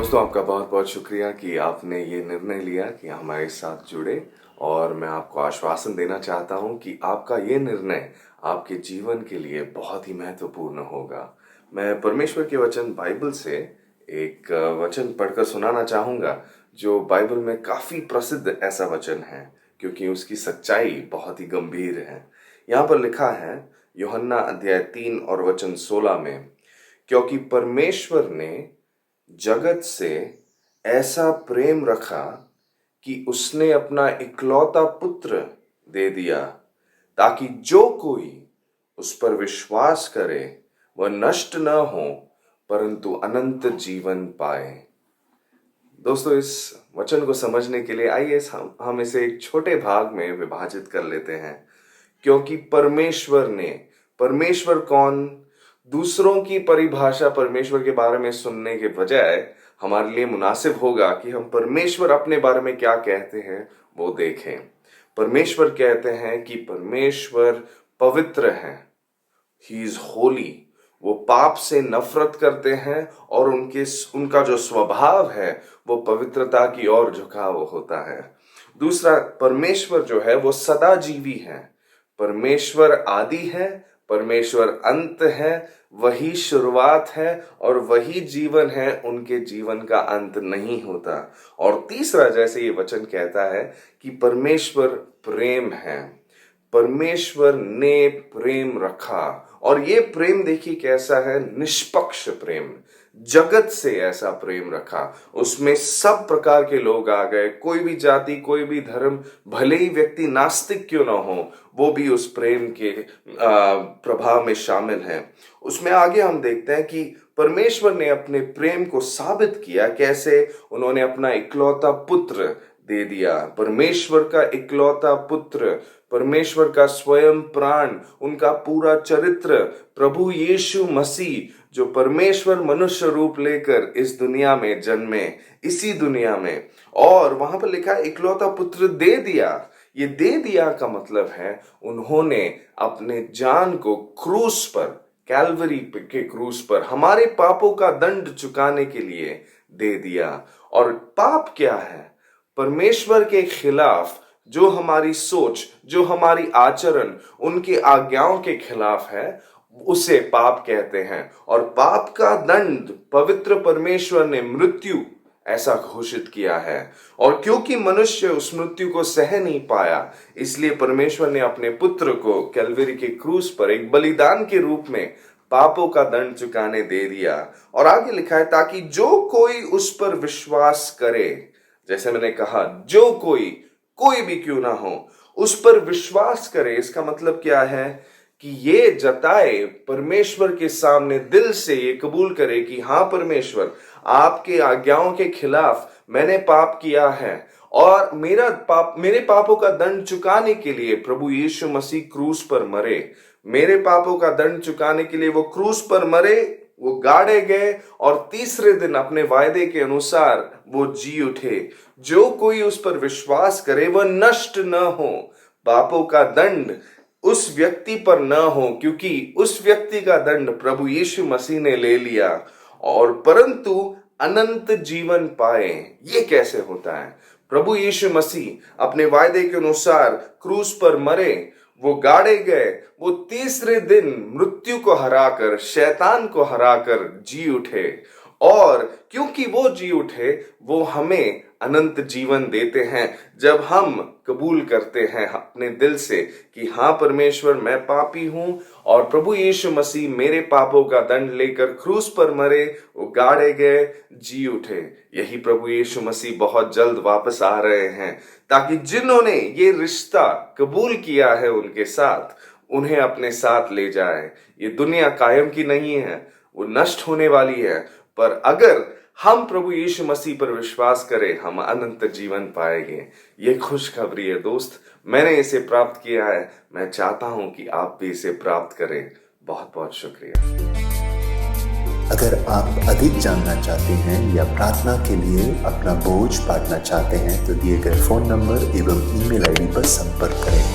दोस्तों, आपका बहुत बहुत शुक्रिया कि आपने ये निर्णय लिया कि हमारे साथ जुड़े। और मैं आपको आश्वासन देना चाहता हूँ कि आपका ये निर्णय आपके जीवन के लिए बहुत ही महत्वपूर्ण होगा। मैं परमेश्वर के वचन बाइबल से एक वचन पढ़कर सुनाना चाहूँगा, जो बाइबल में काफ़ी प्रसिद्ध ऐसा वचन है, क्योंकि उसकी सच्चाई बहुत ही गंभीर है। यहाँ पर लिखा है यूहन्ना अध्याय 3 और वचन 16 में, क्योंकि परमेश्वर ने जगत से ऐसा प्रेम रखा कि उसने अपना इकलौता पुत्र दे दिया, ताकि जो कोई उस पर विश्वास करे वह नष्ट न हो परंतु अनंत जीवन पाए। दोस्तों, इस वचन को समझने के लिए आइए हम इसे एक छोटे भाग में विभाजित कर लेते हैं। क्योंकि परमेश्वर कौन? दूसरों की परिभाषा परमेश्वर के बारे में सुनने के बजाय हमारे लिए मुनासिब होगा कि हम परमेश्वर अपने बारे में क्या कहते हैं वो देखें। परमेश्वर कहते हैं कि परमेश्वर पवित्र है, ही इज होली। वो पाप से नफरत करते हैं और उनका जो स्वभाव है वो पवित्रता की ओर झुकाव होता है। दूसरा, परमेश्वर जो है वो सदा जीवी है। परमेश्वर आदि है, परमेश्वर अंत है, वही शुरुआत है और वही जीवन है, उनके जीवन का अंत नहीं होता। और तीसरा, जैसे ये वचन कहता है कि परमेश्वर प्रेम है, परमेश्वर ने प्रेम रखा। और ये प्रेम देखिए कैसा है, निष्पक्ष प्रेम। जगत से ऐसा प्रेम रखा, उसमें सब प्रकार के लोग आ गए, कोई भी जाति, कोई भी धर्म, भले ही व्यक्ति नास्तिक क्यों ना हो, वो भी उस प्रेम के प्रभाव में शामिल हैं। उसमें आगे हम देखते हैं कि परमेश्वर ने अपने प्रेम को साबित किया कैसे। उन्होंने अपना इकलौता पुत्र दे दिया, परमेश्वर का इकलौता पुत्र, परमेश्वर का स्वयं प्राण, उनका पूरा चरित्र, प्रभु यीशु मसीह, जो परमेश्वर मनुष्य रूप लेकर इस दुनिया में जन्मे, इसी दुनिया में। और वहां पर लिखा इकलौता पुत्र दे दिया। ये दे दिया का मतलब है उन्होंने अपने जान को क्रूस पर, कैलवरी के क्रूस पर हमारे पापों का दंड चुकाने के लिए दे दिया। और पाप क्या है? परमेश्वर के खिलाफ जो हमारी सोच, जो हमारी आचरण उनकी आज्ञाओं के खिलाफ है, उसे पाप कहते हैं। और पाप का दंड पवित्र परमेश्वर ने मृत्यु ऐसा घोषित किया है। और क्योंकि मनुष्य उस मृत्यु को सह नहीं पाया, इसलिए परमेश्वर ने अपने पुत्र को कैलवरी के क्रूस पर एक बलिदान के रूप में पापों का दंड चुकाने दे दिया। और आगे लिखा है ताकि जो कोई उस पर विश्वास करे, जैसे मैंने कहा, जो कोई भी क्यों ना हो, उस पर विश्वास करे। इसका मतलब क्या है कि ये जताए, परमेश्वर के सामने दिल से ये कबूल करे कि हाँ परमेश्वर, आपके आज्ञाओं के खिलाफ मैंने पाप किया है और मेरे पापों का दंड चुकाने के लिए प्रभु यीशु मसीह क्रूस पर मरे। मेरे पापों का दंड चुकाने के लिए वो क्रूस पर मरे, वो गाड़े गए और तीसरे दिन अपने वायदे के अनुसार वो जी उठे। जो कोई उस पर विश्वास करे वह नष्ट न हो, पापों का दंड उस व्यक्ति पर न हो, क्योंकि उस व्यक्ति का दंड प्रभु यीशु मसीह ने ले लिया, और परंतु अनंत जीवन पाए। ये कैसे होता है? प्रभु यीशु मसीह अपने वायदे के अनुसार क्रूस पर मरे, वो गाड़े गए, वो तीसरे दिन मृत्यु को हराकर, शैतान को हराकर जी उठे। और क्योंकि वो जी उठे, वो हमें अनंत जीवन देते हैं जब हम कबूल करते हैं अपने दिल से कि हाँ परमेश्वर, मैं पापी हूं और प्रभु यीशु मसीह मेरे पापों का दंड लेकर क्रूस पर मरे, वो गाड़े गए, जी उठे। यही प्रभु यीशु मसीह बहुत जल्द वापस आ रहे हैं, ताकि जिन्होंने ये रिश्ता कबूल किया है उनके साथ, उन्हें अपने साथ ले जाए। ये दुनिया कायम की नहीं है, वो नष्ट होने वाली है, पर अगर हम प्रभु यीशु मसीह पर विश्वास करें, हम अनंत जीवन पाएंगे। ये खुशखबरी है दोस्त, मैंने इसे प्राप्त किया है, मैं चाहता हूं कि आप भी इसे प्राप्त करें। बहुत बहुत शुक्रिया। अगर आप अधिक जानना चाहते हैं या प्रार्थना के लिए अपना बोझ बांटना चाहते हैं तो दिए गए फोन नंबर एवं ईमेल आईडी पर संपर्क करें।